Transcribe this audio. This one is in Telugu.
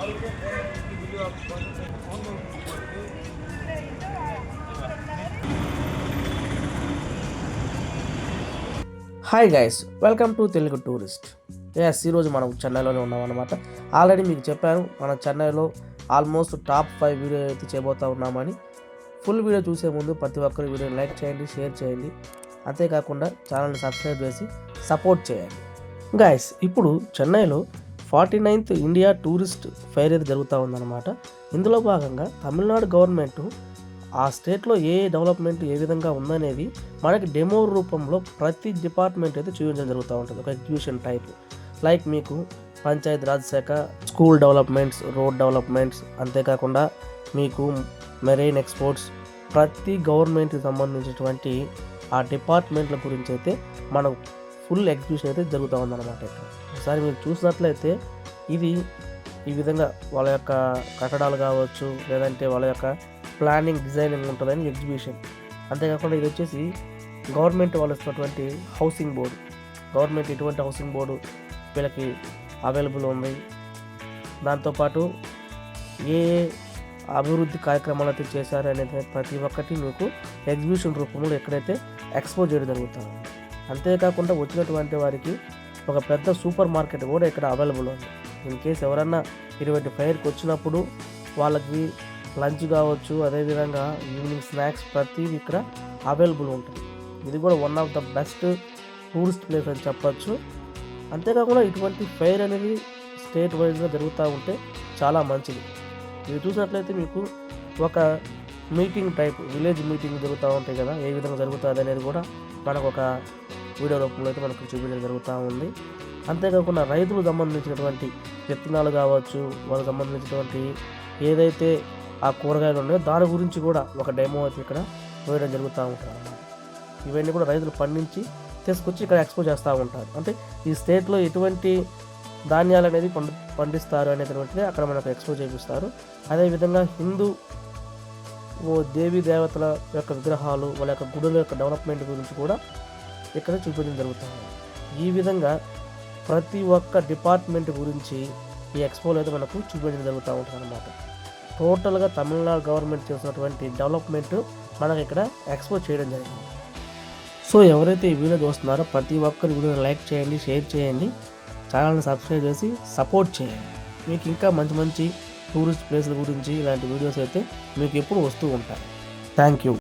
Hi guys, welcome to Telugu tourist. ఈరోజు మనం చెన్నైలోనే ఉన్నాం అన్నమాట. ఆల్రెడీ మీకు చెప్పాను, మన చెన్నైలో ఆల్మోస్ట్ టాప్ 5 వీడియో అయితే చేయబోతూ ఉన్నామని. ఫుల్ వీడియో చూసే ముందు ప్రతి ఒక్కరు వీడియోని లైక్ చేయండి, షేర్ చేయండి, అంతేకాకుండా ఛానల్ని సబ్స్క్రైబ్ చేసి సపోర్ట్ చేయండి. గైస్, ఇప్పుడు చెన్నైలో 49th ఇండియా టూరిస్ట్ ఫెయిర్ అయితే జరుగుతూ ఉందన్నమాట. ఇందులో భాగంగా తమిళనాడు గవర్నమెంట్ ఆ స్టేట్లో ఏ డెవలప్మెంట్ ఏ విధంగా ఉందనేది మనకి డెమో రూపంలో ప్రతి డిపార్ట్మెంట్ అయితే చూపించడం జరుగుతూ ఉంటుంది. ఒక ఎగ్జిబిషన్ టైప్, లైక్ మీకు పంచాయత్ రాజ్ శాఖ, స్కూల్ డెవలప్మెంట్స్, రోడ్ డెవలప్మెంట్స్, అంతేకాకుండా మీకు మెరైన్ ఎక్స్పోర్ట్స్, ప్రతి గవర్నమెంట్కి సంబంధించినటువంటి ఆ డిపార్ట్మెంట్ల గురించి అయితే మనకు ఫుల్ ఎగ్జిబిషన్ అయితే జరుగుతూ ఉందన్నమాట. ఇక్కడ ఒకసారి మీరు చూసినట్లయితే ఇది ఈ విధంగా వాళ్ళ యొక్క కట్టడాలు కావచ్చు, లేదంటే వాళ్ళ యొక్క ప్లానింగ్, డిజైనింగ్ ఉంటుందని ఎగ్జిబిషన్. అంతేకాకుండా ఇది వచ్చేసి గవర్నమెంట్ వాళ్ళు ఇస్తున్నటువంటి హౌసింగ్ బోర్డు. గవర్నమెంట్ ఎటువంటి హౌసింగ్ బోర్డు వీళ్ళకి అవైలబుల్ ఉంది, దాంతోపాటు ఏ అభివృద్ధి కార్యక్రమాలు అయితే చేశారు అనేది ప్రతి ఒక్కటి మీకు ఎగ్జిబిషన్ రూపంలో ఎక్కడైతే ఎక్స్పోజ్ చేయడం జరుగుతుంది. అంతేకాకుండా వచ్చినటువంటి వారికి ఒక పెద్ద సూపర్ మార్కెట్ కూడా ఇక్కడ అవైలబుల్ ఉంది. ఇన్ కేస్ ఎవరన్నా ఇటువంటి ఫైర్కి వచ్చినప్పుడు వాళ్ళకి లంచ్ కావచ్చు, అదేవిధంగా ఈవినింగ్ స్నాక్స్ ప్రతిదీ ఇక్కడ అవైలబుల్ ఉంటుంది. ఇది కూడా one of the best tourist place అని చెప్పచ్చు. అంతేకాకుండా ఇటువంటి ఫైర్ అనేది స్టేట్ వైజ్గా జరుగుతూ ఉంటే చాలా మంచిది. మీరు చూసినట్లయితే మీకు ఒక మీటింగ్ టైప్, విలేజ్ మీటింగ్ జరుగుతూ ఉంటాయి కదా, ఏ విధంగా జరుగుతుంది అనేది కూడా మనకు ఒక వీడియో రూపంలో అయితే మనకు చూపించడం జరుగుతూ ఉంది. అంతేకాకుండా రైతులకు సంబంధించినటువంటి విత్తనాలు కావచ్చు, వాళ్ళకి సంబంధించినటువంటి ఏదైతే ఆ కూరగాయలు ఉన్నాయో దాని గురించి కూడా ఒక డెమో అయితే ఇక్కడ వేయడం జరుగుతూ ఉంటుంది అన్నమాట. ఇవన్నీ కూడా రైతులు పండించి తీసుకొచ్చి ఇక్కడ ఎక్స్పోజ్ చేస్తూ ఉంటారు. అంటే ఈ స్టేట్లో ఎటువంటి ధాన్యాలు అనేది పండిస్తారు అనేటువంటిది అక్కడ మనకు ఎక్స్పోజ్ చేపిస్తారు. అదేవిధంగా హిందూ దేవీ దేవతల యొక్క విగ్రహాలు, వాళ్ళ యొక్క గుడుల యొక్క డెవలప్మెంట్ గురించి కూడా ఇక్కడ చూపించడం జరుగుతుంది. ఈ విధంగా ప్రతి ఒక్క డిపార్ట్మెంట్ గురించి ఈ ఎక్స్పోలో అయితే మనకు చూపించడం జరుగుతూ ఉంటుంది అన్నమాట. టోటల్గా తమిళనాడు గవర్నమెంట్ చేసినటువంటి డెవలప్మెంట్ మనకి ఇక్కడ ఎక్స్పోజ్ చేయడం జరిగింది. సో ఎవరైతే ఈ వీడియో చూస్తున్నారో ప్రతి ఒక్కరు వీడియోని లైక్ చేయండి, షేర్ చేయండి, ఛానల్ని సబ్స్క్రైబ్ చేసి సపోర్ట్ చేయండి. మీకు ఇంకా మంచి మంచి టూరిస్ట్ ప్లేస్ల గురించి ఇలాంటి వీడియోస్ అయితే మీకు ఎప్పుడు వస్తూ ఉంటాయి. Thank you.